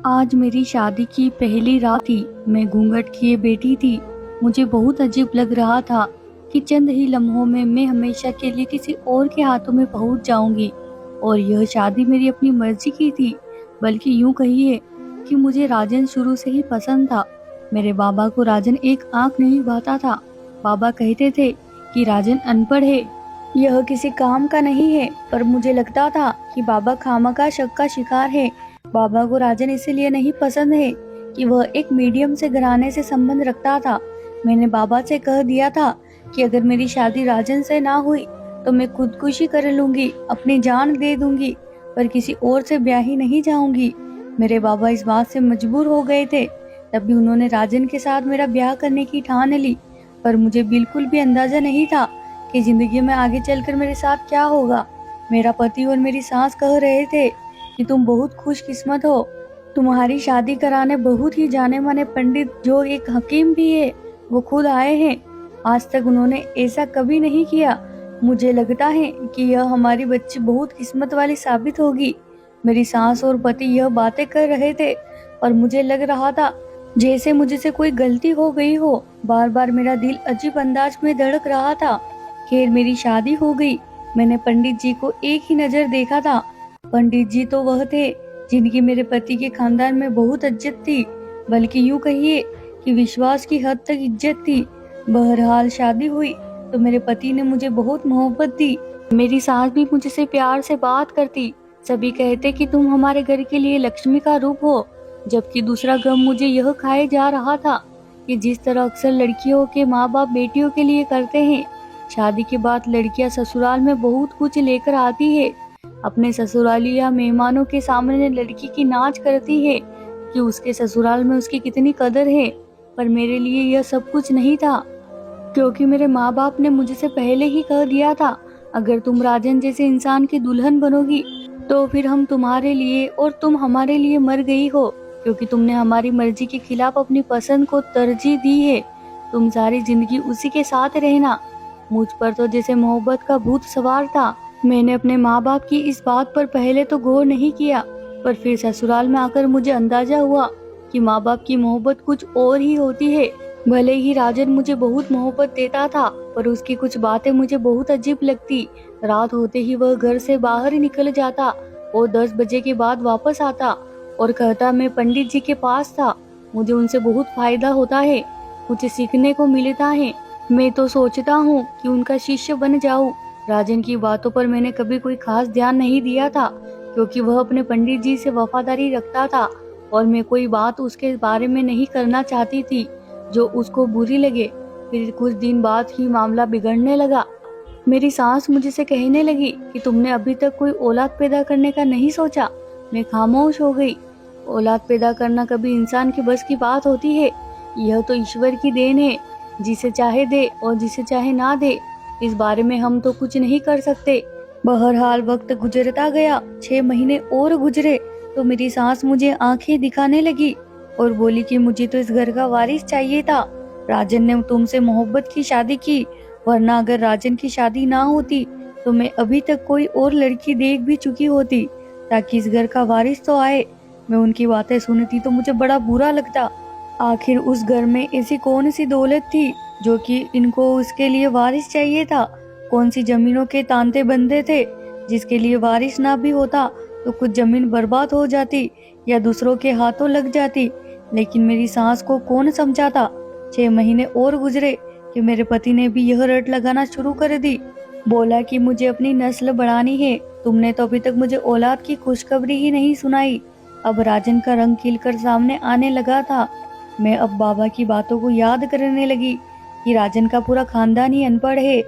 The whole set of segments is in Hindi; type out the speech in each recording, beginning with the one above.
आज मेरी शादी की पहली रात थी। मैं घूंघट किए बैठी थी। मुझे बहुत अजीब लग रहा था कि चंद ही लम्हों में मैं हमेशा के लिए किसी और के हाथों में पहुंच जाऊंगी। और यह शादी मेरी अपनी मर्जी की थी, बल्कि यूं कहिए कि मुझे राजन शुरू से ही पसंद था। मेरे बाबा को राजन एक आंख नहीं भाता था। बाबा कहते थे कि राजन अनपढ़ है, यह किसी काम का नहीं है, पर मुझे लगता था कि बाबा खामखा शक का शिकार है। बाबा को राजन इसीलिए नहीं पसंद है कि वह एक मीडियम से घराने से संबंध रखता था। मैंने बाबा से कह दिया था कि अगर मेरी शादी राजन से ना हुई तो मैं खुदकुशी कर लूंगी, अपनी जान दे दूंगी, पर किसी और से ब्याह ही नहीं जाऊंगी। मेरे बाबा इस बात से मजबूर हो गए थे। तब भी उन्होंने राजन के साथ मेरा ब्याह करने की ठान ली, पर मुझे बिल्कुल भी अंदाजा नहीं था कि जिंदगी में आगे चलकर मेरे साथ क्या होगा। मेरा पति और मेरी सास कह रहे थे कि तुम बहुत खुशकिस्मत हो, तुम्हारी शादी कराने बहुत ही जाने माने पंडित, जो एक हकीम भी है, वो खुद आए हैं। आज तक उन्होंने ऐसा कभी नहीं किया। मुझे लगता है कि यह हमारी बच्ची बहुत किस्मत वाली साबित होगी। मेरी सास और पति यह बातें कर रहे थे, पर मुझे लग रहा था जैसे मुझसे कोई गलती हो गई हो। बार बार मेरा दिल अजीब अंदाज में धड़क रहा था। खैर, मेरी शादी हो गई। मैंने पंडित जी को एक ही नजर देखा था। पंडित जी तो वह थे जिनकी मेरे पति के खानदान में बहुत इज्जत थी, बल्कि यूं कहिए कि विश्वास की हद तक इज्जत थी। बहरहाल शादी हुई तो मेरे पति ने मुझे बहुत मोहब्बत दी। मेरी सास भी मुझसे प्यार से बात करती। सभी कहते कि तुम हमारे घर के लिए लक्ष्मी का रूप हो। जबकि दूसरा गम मुझे यह खाए जा रहा था कि जिस तरह अक्सर लड़कियों के माँ बाप बेटियों के लिए करते हैं, शादी के बाद लड़कियां ससुराल में बहुत कुछ लेकर आती है। अपने ससुराली या मेहमानों के सामने लड़की की नाच करती है कि उसके ससुराल में उसकी कितनी कदर है। पर मेरे लिए यह सब कुछ नहीं था, क्योंकि मेरे माँ बाप ने मुझसे पहले ही कह दिया था, अगर तुम राजन जैसे इंसान की दुल्हन बनोगी तो फिर हम तुम्हारे लिए और तुम हमारे लिए मर गई हो, क्योंकि तुमने हमारी मर्जी के खिलाफ अपनी पसंद को तरजीह दी है। तुम सारी जिंदगी उसी के साथ रहना। मुझ पर तो जैसे मोहब्बत का भूत सवार था। मैंने अपने माँ बाप की इस बात पर पहले तो गौर नहीं किया, पर फिर ससुराल में आकर मुझे अंदाजा हुआ कि माँ बाप की मोहब्बत कुछ और ही होती है। भले ही राजन मुझे बहुत मोहब्बत देता था, पर उसकी कुछ बातें मुझे बहुत अजीब लगती। रात होते ही वह घर से बाहर ही निकल जाता और 10 बजे के बाद वापस आता और कहता मैं पंडित जी के पास था, मुझे उनसे बहुत फायदा होता है, कुछ सीखने को मिलता है। मैं तो सोचता हूँ कि उनका शिष्य बन जाऊं। राजन की बातों पर मैंने कभी कोई खास ध्यान नहीं दिया था, क्योंकि वह अपने पंडित जी से वफादारी रखता था और मैं कोई बात उसके बारे में नहीं करना चाहती थी जो उसको बुरी लगे। फिर कुछ दिन बाद ही मामला बिगड़ने लगा। मेरी सास मुझसे कहने लगी कि तुमने अभी तक कोई औलाद पैदा करने का नहीं सोचा। मैं खामोश हो गई। औलाद पैदा करना कभी इंसान के बस की बात होती है? यह तो ईश्वर की देन है, जिसे चाहे दे और जिसे चाहे ना दे। इस बारे में हम तो कुछ नहीं कर सकते। बहरहाल वक्त गुजरता गया। 6 महीने और गुजरे तो मेरी सास मुझे आंखें दिखाने लगी और बोली कि मुझे तो इस घर का वारिस चाहिए था। राजन ने तुमसे मोहब्बत की शादी की, वरना अगर राजन की शादी ना होती तो मैं अभी तक कोई और लड़की देख भी चुकी होती, ताकि इस घर का वारिस तो आए। मैं उनकी बातें सुनती तो मुझे बड़ा बुरा लगता। आखिर उस घर में ऐसी कौन सी दौलत थी जो कि इनको उसके लिए वारिस चाहिए था? कौन सी जमीनों के तांते बंधे थे जिसके लिए वारिस ना भी होता तो कुछ जमीन बर्बाद हो जाती या दूसरों के हाथों लग जाती। लेकिन मेरी सास को कौन समझाता। 6 महीने और गुजरे कि मेरे पति ने भी यह रट लगाना शुरू कर दी। बोला कि मुझे अपनी नस्ल बढ़ानी है। तुमने तो अभी तक मुझे औलाद की खुशखबरी ही नहीं सुनाई। अब राजन का रंग खिलकर सामने आने लगा था। मैं अब बाबा की बातों को याद करने लगी कि राजन का पूरा खानदान ही अनपढ़ है।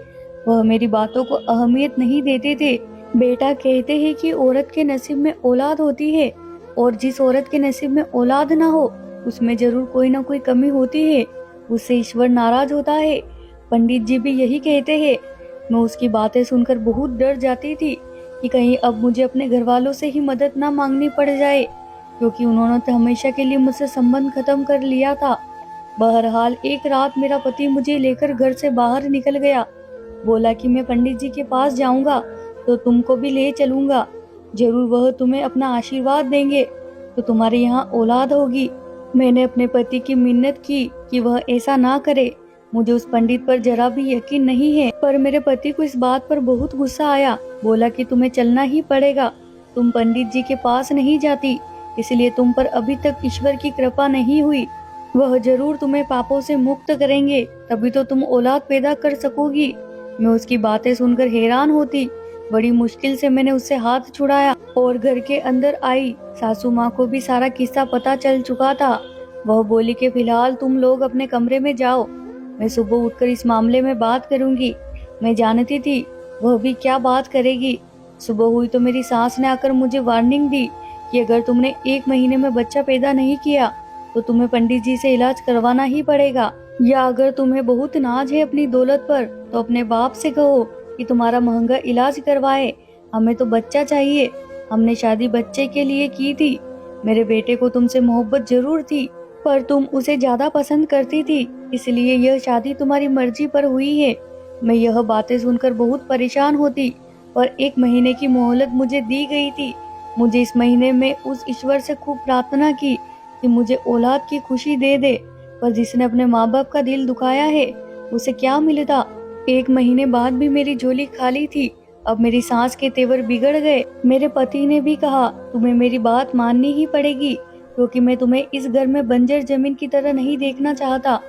वह मेरी बातों को अहमियत नहीं देते थे। बेटा, कहते हैं कि औरत के नसीब में औलाद होती है, और जिस औरत के नसीब में औलाद ना हो उसमें जरूर कोई ना कोई कमी होती है, उससे ईश्वर नाराज होता है। पंडित जी भी यही कहते हैं। मैं उसकी बातें सुनकर बहुत डर जाती थी कि कहीं अब मुझे अपने घर वालों से ही मदद ना मांगनी पड़ जाए, क्योंकि उन्होंने तो हमेशा के लिए मुझसे संबंध खत्म कर लिया था। बहरहाल एक रात मेरा पति मुझे लेकर घर से बाहर निकल गया। बोला कि मैं पंडित जी के पास जाऊंगा तो तुमको भी ले चलूंगा, जरूर वह तुम्हें अपना आशीर्वाद देंगे। तो तुम्हारे यहाँ औलाद होगी। मैंने अपने पति की मिन्नत की कि वह ऐसा ना करे। मुझे उस पंडित पर जरा भी यकीन नहीं है, पर मेरे पति को इस बात पर बहुत गुस्सा आया। बोला कि तुम्हें चलना ही पड़ेगा, तुम पंडित जी के पास नहीं जाती, इसलिए तुम पर अभी तक ईश्वर की कृपा नहीं हुई। वह जरूर तुम्हें पापों से मुक्त करेंगे, तभी तो तुम औलाद पैदा कर सकोगी। मैं उसकी बातें सुनकर हैरान होती। बड़ी मुश्किल से मैंने उससे हाथ छुड़ाया और घर के अंदर आई। सासू माँ को भी सारा किस्सा पता चल चुका था। वह बोली कि फिलहाल तुम लोग अपने कमरे में जाओ, मैं सुबह उठकर इस मामले में बात करूंगी। मैं जानती थी वह भी क्या बात करेगी। सुबह हुई तो मेरी सास ने आकर मुझे वार्निंग दी कि अगर तुमने 1 महीने में बच्चा पैदा नहीं किया तो तुम्हें पंडित जी से इलाज करवाना ही पड़ेगा, या अगर तुम्हें बहुत नाज है अपनी दौलत पर तो अपने बाप से कहो कि तुम्हारा महंगा इलाज करवाए। हमें तो बच्चा चाहिए, हमने शादी बच्चे के लिए की थी। मेरे बेटे को तुमसे मोहब्बत जरूर थी, पर तुम उसे ज्यादा पसंद करती थी, इसलिए यह शादी तुम्हारी मर्जी पर हुई है। मैं यह बातें सुनकर बहुत परेशान होती, पर 1 महीने की मोहलत मुझे दी गई थी। मुझे इस महीने में उस ईश्वर से खूब प्रार्थना की कि मुझे औलाद की खुशी दे दे, पर जिसने अपने माँ बाप का दिल दुखाया है उसे क्या मिलता। 1 महीने बाद भी मेरी झोली खाली थी। अब मेरी सांस के तेवर बिगड़ गए। मेरे पति ने भी कहा तुम्हें मेरी बात माननी ही पड़ेगी, क्योंकि मैं तुम्हें इस घर में बंजर जमीन की तरह नहीं देखना चाहता।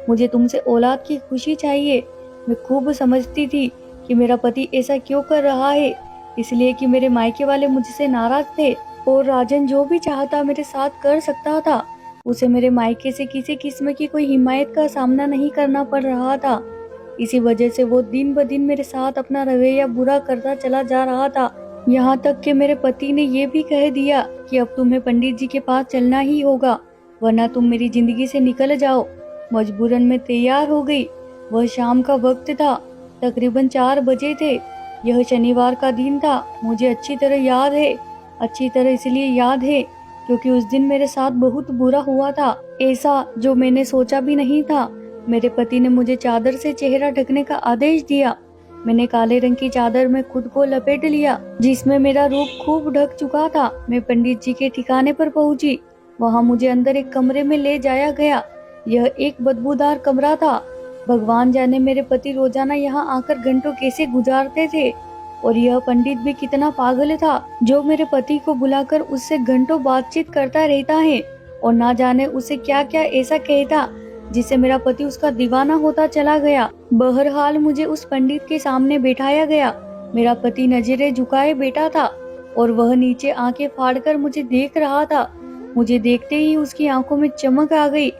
मुझे तुमसे औलाद की खुशी चाहिए। मैं खूब समझती थी कि मेरा पति ऐसा क्यों कर रहा है, इसलिए कि मेरे मायके वाले मुझसे नाराज थे और राजन जो भी चाहता मेरे साथ कर सकता था। उसे मेरे मायके से किसी किस्म की कोई हिमायत का सामना नहीं करना पड़ रहा था। इसी वजह से वो दिन ब दिन मेरे साथ अपना रवैया बुरा करता चला जा रहा था। यहाँ तक कि मेरे पति ने ये भी कह दिया कि अब तुम्हें पंडित जी के पास चलना ही होगा, वरना तुम मेरी जिंदगी से निकल जाओ। मजबूरन मैं तैयार हो गई। वह शाम का वक्त था, तकरीबन 4 बजे थे। यह शनिवार का दिन था। मुझे अच्छी तरह याद है, अच्छी तरह इसलिए याद है क्योंकि उस दिन मेरे साथ बहुत बुरा हुआ था, ऐसा जो मैंने सोचा भी नहीं था। मेरे पति ने मुझे चादर से चेहरा ढकने का आदेश दिया। मैंने काले रंग की चादर में खुद को लपेट लिया, जिसमें मेरा रूप खूब ढक चुका था। मैं पंडित जी के ठिकाने पर पहुंची। वहां मुझे अंदर एक कमरे में ले जाया गया। यह एक बदबूदार कमरा था। भगवान जाने मेरे पति रोजाना यहाँ आकर घंटों कैसे गुजारते थे, और यह पंडित भी कितना पागल था जो मेरे पति को बुलाकर उससे घंटों बातचीत करता रहता है, और ना जाने उसे क्या क्या ऐसा कहता जिससे मेरा पति उसका दीवाना होता चला गया। बहरहाल मुझे उस पंडित के सामने बैठाया गया। मेरा पति नजरें झुकाए बैठा था और वह नीचे आंखें फाड़कर मुझे देख रहा था। मुझे देखते ही उसकी आंखों में चमक आ गई,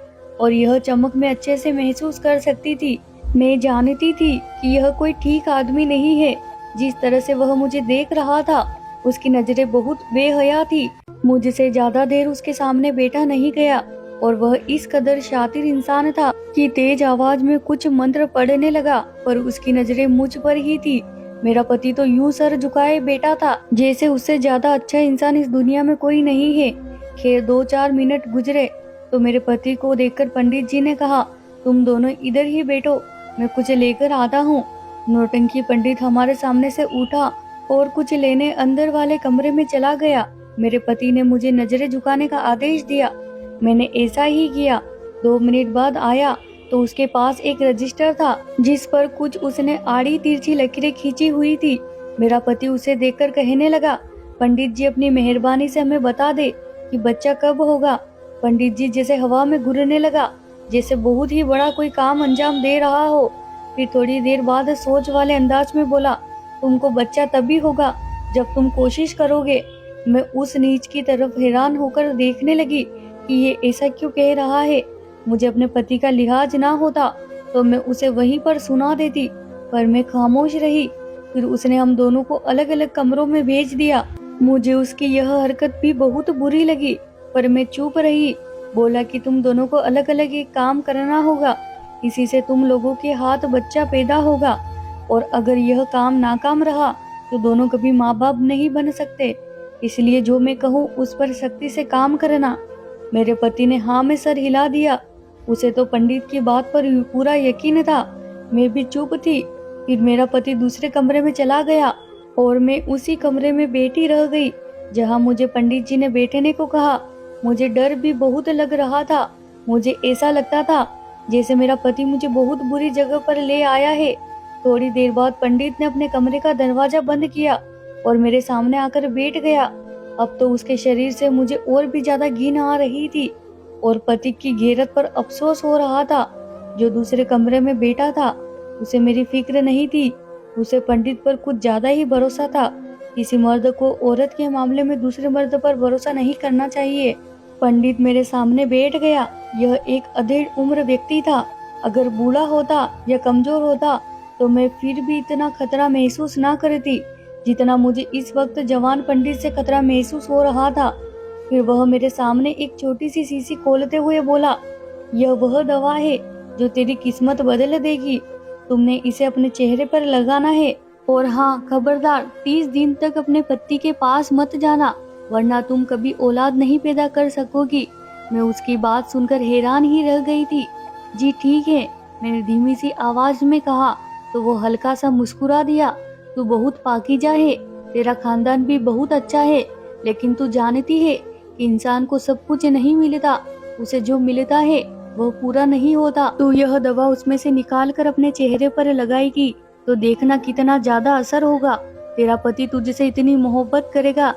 और यह चमक मैं अच्छे से महसूस कर सकती थी। मैं जानती थी कि यह कोई ठीक आदमी नहीं है। जिस तरह से वह मुझे देख रहा था, उसकी नजरें बहुत बेहया थी। मुझसे ज्यादा देर उसके सामने बैठा नहीं गया, और वह इस कदर शातिर इंसान था कि तेज आवाज में कुछ मंत्र पढ़ने लगा, पर उसकी नजरें मुझ पर ही थी। मेरा पति तो यूं सर झुकाए बैठा था जैसे उससे ज्यादा अच्छा इंसान इस दुनिया में कोई नहीं है। खैर 2-4 मिनट गुजरे तो मेरे पति को देखकर पंडित जी ने कहा, तुम दोनों इधर ही बैठो, मैं कुछ लेकर आता हूँ। नौटंकी पंडित हमारे सामने से उठा और कुछ लेने अंदर वाले कमरे में चला गया। मेरे पति ने मुझे नजरें झुकाने का आदेश दिया। मैंने ऐसा ही किया। 2 मिनट बाद आया तो उसके पास एक रजिस्टर था जिस पर कुछ उसने आड़ी तिरछी लकीरें खींची हुई थी। मेरा पति उसे देखकर कहने लगा, पंडित जी अपनी मेहरबानी से हमें बता दे कि बच्चा कब होगा। पंडित जी जैसे हवा में घूरने लगा, जैसे बहुत ही बड़ा कोई काम अंजाम दे रहा हो। फिर थोड़ी देर बाद सोच वाले अंदाज में बोला, तुमको बच्चा तभी होगा जब तुम कोशिश करोगे। मैं उस नीच की तरफ हैरान होकर देखने लगी कि ये ऐसा क्यों कह रहा है। मुझे अपने पति का लिहाज ना होता तो मैं उसे वहीं पर सुना देती, पर मैं खामोश रही। फिर उसने हम दोनों को अलग अलग कमरों में भेज दिया। मुझे उसकी यह हरकत भी बहुत बुरी लगी, पर मैं चुप रही। बोला कि तुम दोनों को अलग अलग एक काम करना होगा, इसी से तुम लोगों के हाथ बच्चा पैदा होगा, और अगर यह काम नाकाम रहा तो दोनों कभी माँ बाप नहीं बन सकते। इसलिए जो मैं कहूँ उस पर सख्ती से काम करना। मेरे पति ने हाँ में सर हिला दिया। उसे तो पंडित की बात पर पूरा यकीन था। मैं भी चुप थी। फिर मेरा पति दूसरे कमरे में चला गया और मैं उसी कमरे में बैठी रह गई जहाँ मुझे पंडित जी ने बैठने को कहा। मुझे डर भी बहुत लग रहा था। मुझे ऐसा लगता था जैसे मेरा पति मुझे बहुत बुरी जगह पर ले आया है। थोड़ी देर बाद पंडित ने अपने कमरे का दरवाजा बंद किया और मेरे सामने आकर बैठ गया। अब तो उसके शरीर से मुझे और भी ज्यादा घिन आ रही थी और पति की गैरत पर अफसोस हो रहा था। जो दूसरे कमरे में बैठा था उसे मेरी फिक्र नहीं थी। उसे पंडित पर कुछ ज्यादा ही भरोसा था। किसी मर्द को औरत के मामले में दूसरे मर्द पर भरोसा नहीं करना चाहिए। पंडित मेरे सामने बैठ गया। यह एक अधेड़ उम्र व्यक्ति था। अगर बूढ़ा होता या कमजोर होता तो मैं फिर भी इतना खतरा महसूस ना करती जितना मुझे इस वक्त जवान पंडित से खतरा महसूस हो रहा था। फिर वह मेरे सामने एक छोटी सी शीशी खोलते हुए बोला, यह वह दवा है जो तेरी किस्मत बदल देगी। तुमने इसे अपने चेहरे पर लगाना है और हाँ, खबरदार 30 दिन तक अपने पति के पास मत जाना, वरना तुम कभी औलाद नहीं पैदा कर सकोगी। मैं उसकी बात सुनकर हैरान ही रह गई थी। जी ठीक है, मैंने धीमी सी आवाज में कहा तो वो हल्का सा मुस्कुरा दिया। तू बहुत पाकीज़ा है, तेरा खानदान भी बहुत अच्छा है, लेकिन तू जानती है कि इंसान को सब कुछ नहीं मिलता, उसे जो मिलता है वह पूरा नहीं होता। तू यह दवा उसमें से निकाल कर अपने चेहरे पर लगाएगी तो देखना कितना ज्यादा असर होगा। तेरा पति तुझसे इतनी मोहब्बत करेगा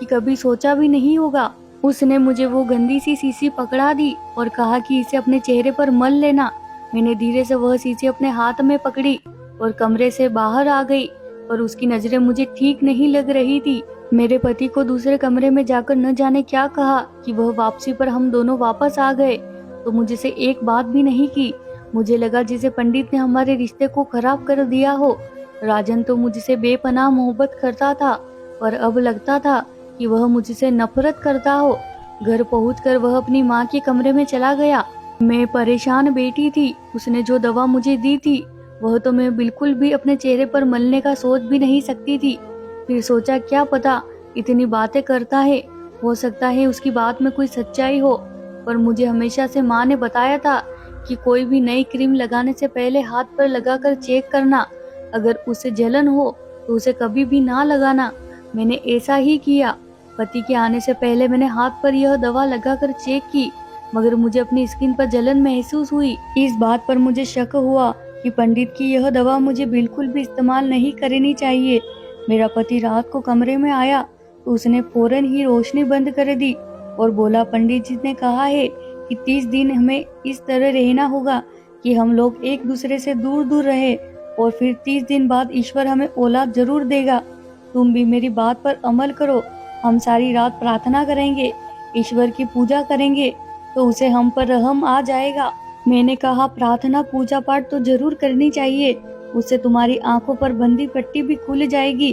कि कभी सोचा भी नहीं होगा। उसने मुझे वो गंदी सी शीशी पकड़ा दी और कहा कि इसे अपने चेहरे पर मल लेना। मैंने धीरे से वह शीशी अपने हाथ में पकड़ी और कमरे से बाहर आ गई, पर उसकी नजरें मुझे ठीक नहीं लग रही थी। मेरे पति को दूसरे कमरे में जाकर न जाने क्या कहा कि वह वापसी पर हम दोनों वापस आ गए तो मुझसे एक बात भी नहीं की। मुझे लगा जैसे पंडित ने हमारे रिश्ते को खराब कर दिया हो। राजन तो मुझसे बेपनाह मोहब्बत करता था, पर अब लगता था कि वह मुझसे नफरत करता हो। घर पहुंचकर वह अपनी माँ के कमरे में चला गया। मैं परेशान बैठी थी। उसने जो दवा मुझे दी थी वह तो मैं बिल्कुल भी अपने चेहरे पर मलने का सोच भी नहीं सकती थी। फिर सोचा क्या पता इतनी बातें करता है, हो सकता है उसकी बात में कोई सच्चाई हो। पर मुझे हमेशा से माँ ने बताया था कि कोई भी नई क्रीम लगाने से पहले हाथ पर लगाकर चेक करना, अगर उसे जलन हो तो उसे कभी भी ना लगाना। मैंने ऐसा ही किया। पति के आने से पहले मैंने हाथ पर यह दवा लगाकर चेक की, मगर मुझे अपनी स्किन पर जलन महसूस हुई। इस बात पर मुझे शक हुआ कि पंडित की यह दवा मुझे बिल्कुल भी इस्तेमाल नहीं करनी चाहिए। मेरा पति रात को कमरे में आया तो उसने फौरन ही रोशनी बंद कर दी और बोला, पंडित जी ने कहा है कि 30 दिन हमें इस तरह रहना होगा कि हम लोग एक दूसरे से दूर दूर रहे और फिर 30 दिन बाद ईश्वर हमें औलाद जरूर देगा। तुम भी मेरी बात पर अमल करो। हम सारी रात प्रार्थना करेंगे, ईश्वर की पूजा करेंगे तो उसे हम पर रहम आ जाएगा। मैंने कहा, प्रार्थना पूजा पाठ तो जरूर करनी चाहिए, उससे तुम्हारी आंखों पर बंदी पट्टी भी खुल जाएगी,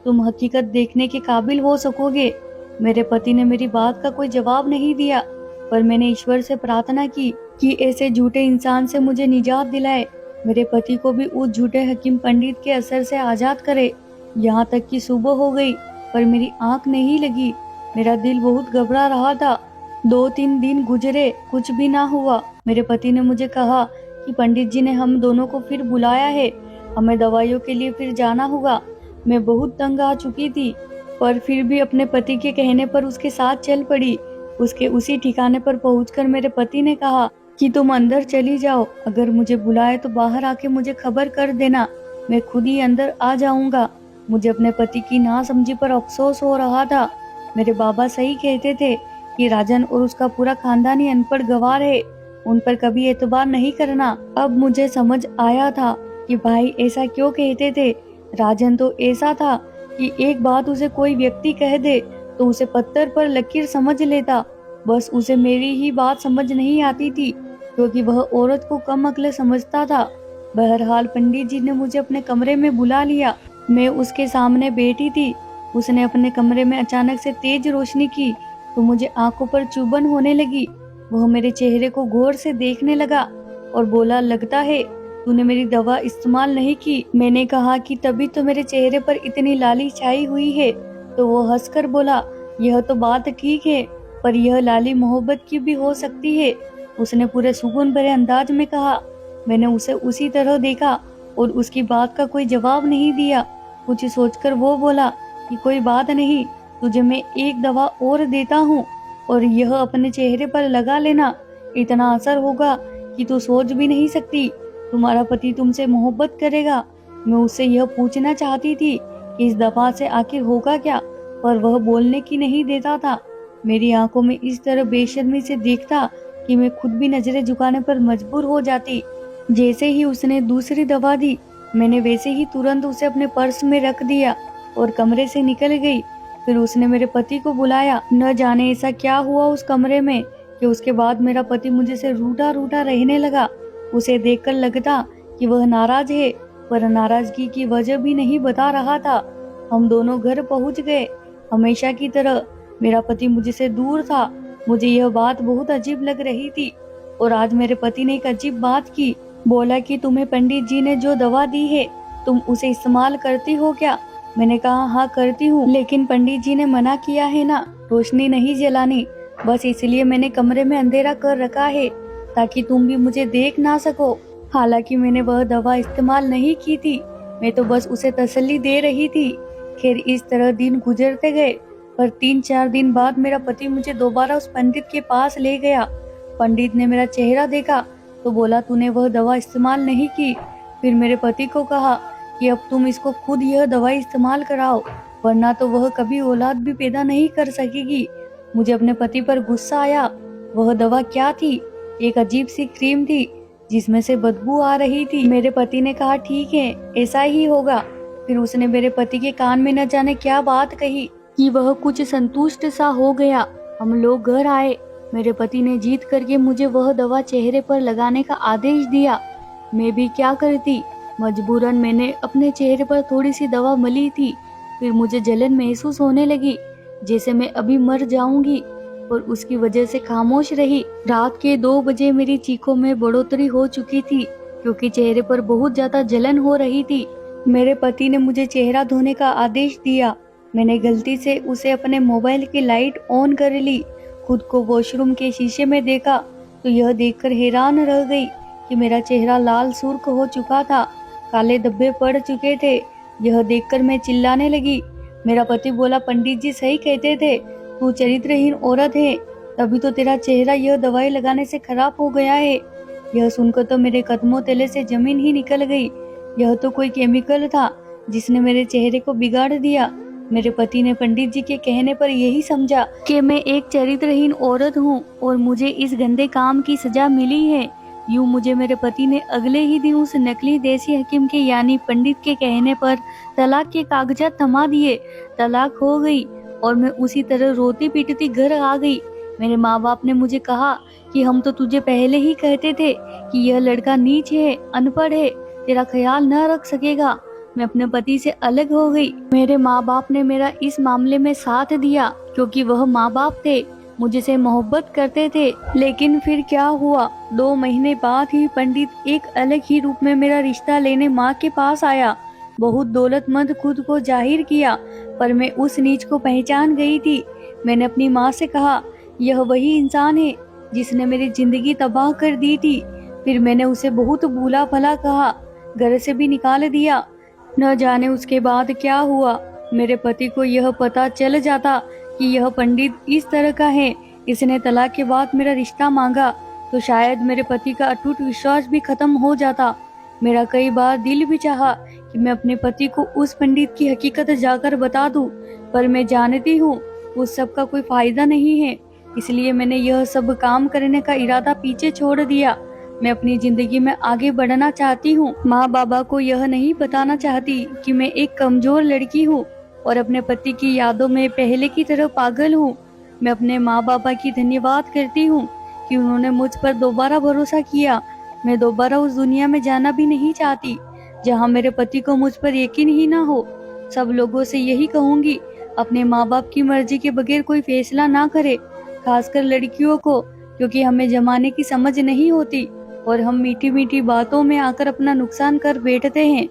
तुम हकीकत देखने के काबिल हो सकोगे। मेरे पति ने मेरी बात का कोई जवाब नहीं दिया, पर मैंने ईश्वर से प्रार्थना की कि ऐसे झूठे इंसान से मुझे निजात दिलाए, मेरे पति को भी उस झूठे हकीम पंडित के असर से आजाद करे। यहाँ तक कि सुबह हो गई पर मेरी आंख नहीं लगी। मेरा दिल बहुत घबरा रहा था। 2-3 दिन गुजरे, कुछ भी ना हुआ। मेरे पति ने मुझे कहा कि पंडित जी ने हम दोनों को फिर बुलाया है, हमें दवाइयों के लिए फिर जाना होगा। मैं बहुत तंग आ चुकी थी, पर फिर भी अपने पति के कहने पर उसके साथ चल पड़ी। उसके उसी ठिकाने पर पहुंचकर मेरे पति ने कहा कि तुम अंदर चली जाओ, अगर मुझे बुलाए तो बाहर आके मुझे खबर कर देना, मैं खुद ही अंदर आ जाऊंगा। मुझे अपने पति की नासमझी पर अफसोस हो रहा था। मेरे बाबा सही कहते थे कि राजन और उसका पूरा खानदान ही अनपढ़ गवार है, उन पर कभी एतबार नहीं करना। अब मुझे समझ आया था कि भाई ऐसा क्यों कहते थे। राजन तो ऐसा था कि एक बात उसे कोई व्यक्ति कह दे तो उसे पत्थर पर लकीर समझ लेता। बस उसे मेरी ही बात समझ नहीं आती थी, क्योंकि वह औरत को कम अक्ल समझता था। बहरहाल पंडित जी ने मुझे अपने कमरे में बुला लिया। मैं उसके सामने बैठी थी। उसने अपने कमरे में अचानक से तेज रोशनी की तो मुझे आंखों पर चुभन होने लगी। वह मेरे चेहरे को गौर से देखने लगा और बोला, लगता है तूने मेरी दवा इस्तेमाल नहीं की। मैंने कहा कि तभी तो मेरे चेहरे पर इतनी लाली छाई हुई है। तो वो हंसकर बोला, यह तो बात ठीक है, पर यह लाली मोहब्बत की भी हो सकती है। उसने पूरे सुकून भरे अंदाज में कहा। मैंने उसे उसी तरह देखा और उसकी बात का कोई जवाब नहीं दिया। कुछ सोचकर वो बोला कि कोई बात नहीं, तुझे मैं एक दवा और देता हूँ, और यह अपने चेहरे पर लगा लेना, इतना असर होगा कि तू सोच भी नहीं सकती। तुम्हारा पति तुमसे मोहब्बत करेगा। मैं उससे यह पूछना चाहती थी कि इस दफा से आखिर होगा क्या, पर वह बोलने की नहीं देता था। मेरी आंखों में इस तरह बेशर्मी से देखता कि मैं खुद भी नजरें झुकाने पर मजबूर हो जाती। जैसे ही उसने दूसरी दवा दी, मैंने वैसे ही तुरंत उसे अपने पर्स में रख दिया और कमरे से निकल गई। फिर उसने मेरे पति को बुलाया। न जाने ऐसा क्या हुआ उस कमरे में कि उसके बाद मेरा पति मुझे से रूठा रूठा रहने लगा। उसे देखकर लगता कि वह नाराज है, पर नाराजगी की वजह भी नहीं बता रहा था। हम दोनों घर पहुंच गए। हमेशा की तरह मेरा पति मुझसे दूर था। मुझे यह बात बहुत अजीब लग रही थी और आज मेरे पति ने एक अजीब बात की। बोला कि तुम्हें पंडित जी ने जो दवा दी है, तुम उसे इस्तेमाल करती हो क्या? मैंने कहा हाँ करती हूँ, लेकिन पंडित जी ने मना किया है ना, रोशनी नहीं जलानी। बस इसलिए मैंने कमरे में अंधेरा कर रखा है ताकि तुम भी मुझे देख ना सको। हालांकि मैंने वह दवा इस्तेमाल नहीं की थी, मैं तो बस उसे तसल्ली दे रही थी। खैर इस तरह दिन गुजरते गए, पर 3-4 दिन बाद मेरा पति मुझे दोबारा उस पंडित के पास ले गया। पंडित ने मेरा चेहरा देखा तो बोला तूने वह दवा इस्तेमाल नहीं की। फिर मेरे पति को कहा कि अब तुम इसको खुद यह दवाई इस्तेमाल कराओ, वरना तो वह कभी औलाद भी पैदा नहीं कर सकेगी। मुझे अपने पति पर गुस्सा आया। वह दवा क्या थी? एक अजीब सी क्रीम थी जिसमें से बदबू आ रही थी। मेरे पति ने कहा ठीक है, ऐसा ही होगा। फिर उसने मेरे पति के कान में न जाने क्या बात कही कि वह कुछ संतुष्ट सा हो गया। हम लोग घर आए। मेरे पति ने जीत करके मुझे वह दवा चेहरे पर लगाने का आदेश दिया। मैं भी क्या करती, मजबूरन मैंने अपने चेहरे पर थोड़ी सी दवा मली थी। फिर मुझे जलन महसूस होने लगी, जैसे मैं अभी मर जाऊंगी, और उसकी वजह से खामोश रही। रात के 2 बजे मेरी चीखों में बढ़ोतरी हो चुकी थी क्योंकि चेहरे पर बहुत ज्यादा जलन हो रही थी। मेरे पति ने मुझे चेहरा धोने का आदेश दिया। मैंने गलती से उसे अपने मोबाइल की लाइट ऑन कर ली। खुद को वॉशरूम के शीशे में देखा तो यह देखकर हैरान रह गई कि मेरा चेहरा लाल सुर्ख हो चुका था, काले धब्बे पड़ चुके थे। यह देखकर मैं चिल्लाने लगी। मेरा पति बोला पंडित जी सही कहते थे, तू चरित्रहीन औरत है, तभी तो तेरा चेहरा यह दवाई लगाने से खराब हो गया है। यह सुनकर तो मेरे कदमों तले से जमीन ही निकल गई। यह तो कोई केमिकल था जिसने मेरे चेहरे को बिगाड़ दिया। मेरे पति ने पंडित जी के कहने पर यही समझा कि मैं एक चरित्रहीन औरत हूँ और मुझे इस गंदे काम की सजा मिली है। यूं मुझे मेरे पति ने अगले ही दिन उस नकली देसी हकीम के यानी पंडित के कहने पर तलाक के कागजात थमा दिए। तलाक हो गई और मैं उसी तरह रोती पीटती घर आ गई। मेरे माँ बाप ने मुझे कहा कि हम तो तुझे पहले ही कहते थे कि यह लड़का नीच है, अनपढ़ है, तेरा ख्याल न रख सकेगा। मैं अपने पति से अलग हो गई। मेरे माँ बाप ने मेरा इस मामले में साथ दिया क्योंकि वह माँ बाप थे, मुझसे मोहब्बत करते थे। लेकिन फिर क्या हुआ, 2 महीने बाद ही पंडित एक अलग ही रूप में मेरा रिश्ता लेने माँ के पास आया। बहुत दौलतमंद खुद को जाहिर किया, पर मैं उस नीच को पहचान गई थी। मैंने अपनी माँ से कहा यह वही इंसान है जिसने मेरी जिंदगी तबाह कर दी थी। फिर मैंने उसे बहुत बुरा भला कहा, घर से भी निकाल दिया। न जाने उसके बाद क्या हुआ। मेरे पति को यह पता चल जाता कि यह पंडित इस तरह का है, इसने तलाक के बाद मेरा रिश्ता मांगा, तो शायद मेरे पति का अटूट विश्वास भी खत्म हो जाता। मेरा कई बार दिल भी चाहा कि मैं अपने पति को उस पंडित की हकीकत जाकर बता दूं, पर मैं जानती हूँ उस सब का कोई फायदा नहीं है, इसलिए मैंने यह सब काम करने का इरादा पीछे छोड़ दिया। मैं अपनी जिंदगी में आगे बढ़ना चाहती हूँ। माँ बाबा को यह नहीं बताना चाहती कि मैं एक कमजोर लड़की हूँ और अपने पति की यादों में पहले की तरह पागल हूँ। मैं अपने माँ बाबा की धन्यवाद करती हूँ कि उन्होंने मुझ पर दोबारा भरोसा किया। मैं दोबारा उस दुनिया में जाना भी नहीं चाहती जहाँ मेरे पति को मुझ पर यकीन ही ना हो। सब लोगों से यही कहूँगी, अपने माँ बाप की मर्जी के बगैर कोई फैसला ना करे, खासकर लड़कियों को, क्योंकि हमें जमाने की समझ नहीं होती और हम मीठी मीठी बातों में आकर अपना नुकसान कर बैठते हैं।